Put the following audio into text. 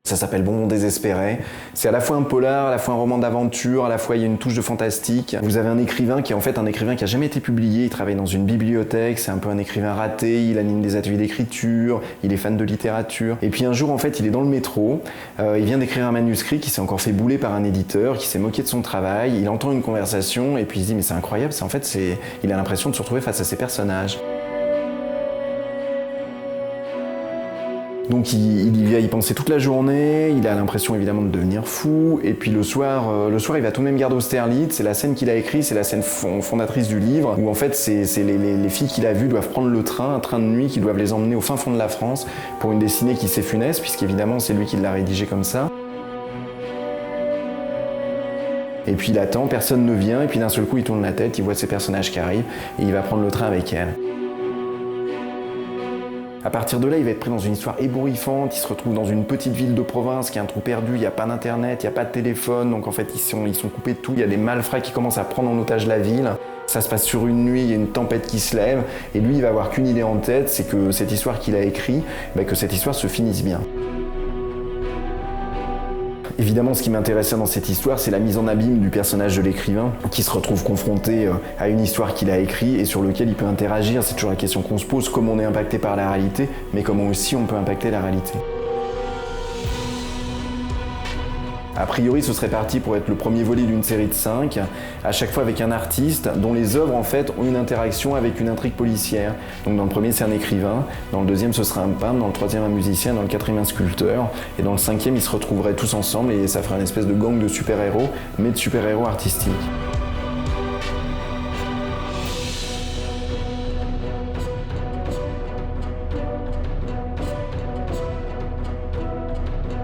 Ça s'appelle Bonbon désespéré. C'est à la fois un polar, à la fois un roman d'aventure, à la fois il y a une touche de fantastique. Vous avez un écrivain qui est en fait un écrivain qui a jamais été publié, il travaille dans une bibliothèque, c'est un peu un écrivain raté, il anime des ateliers d'écriture, il est fan de littérature. Et puis un jour en fait il est dans le métro, il vient d'écrire un manuscrit qui s'est encore fait bouler par un éditeur, qui s'est moqué de son travail, il entend une conversation et puis il se dit mais c'est incroyable, il a l'impression de se retrouver face à ces personnages. Donc il y va y penser toute la journée, il a l'impression évidemment de devenir fou, et puis le soir il va tout de même garder Austerlitz, c'est la scène qu'il a écrite, c'est la scène fondatrice du livre, où en fait c'est les filles qu'il a vues doivent prendre le train, un train de nuit, qui doivent les emmener au fin fond de la France pour une dessinée qui s'est funeste, puisqu'évidemment c'est lui qui l'a rédigée comme ça. Et puis il attend, personne ne vient, et puis d'un seul coup il tourne la tête, il voit ces personnages qui arrivent, et il va prendre le train avec elle. À partir de là, il va être pris dans une histoire ébouriffante, il se retrouve dans une petite ville de province qui est un trou perdu, il n'y a pas d'internet, il n'y a pas de téléphone, donc en fait ils sont coupés de tout, il y a des malfrats qui commencent à prendre en otage la ville. Ça se passe sur une nuit, il y a une tempête qui se lève, et lui il va avoir qu'une idée en tête, c'est que cette histoire qu'il a écrite, que cette histoire se finisse bien. Évidemment, ce qui m'intéressait dans cette histoire, c'est la mise en abîme du personnage de l'écrivain, qui se retrouve confronté à une histoire qu'il a écrite et sur laquelle il peut interagir. C'est toujours la question qu'on se pose, comment on est impacté par la réalité, mais comment aussi on peut impacter la réalité. A priori, ce serait parti pour être le premier volet d'une série de 5, à chaque fois avec un artiste dont les œuvres en fait ont une interaction avec une intrigue policière. Donc dans le premier, c'est un écrivain, dans le deuxième, ce sera un peintre, dans le troisième, un musicien, dans le quatrième, un sculpteur, et dans le cinquième, ils se retrouveraient tous ensemble et ça ferait une espèce de gang de super-héros, mais de super-héros artistiques.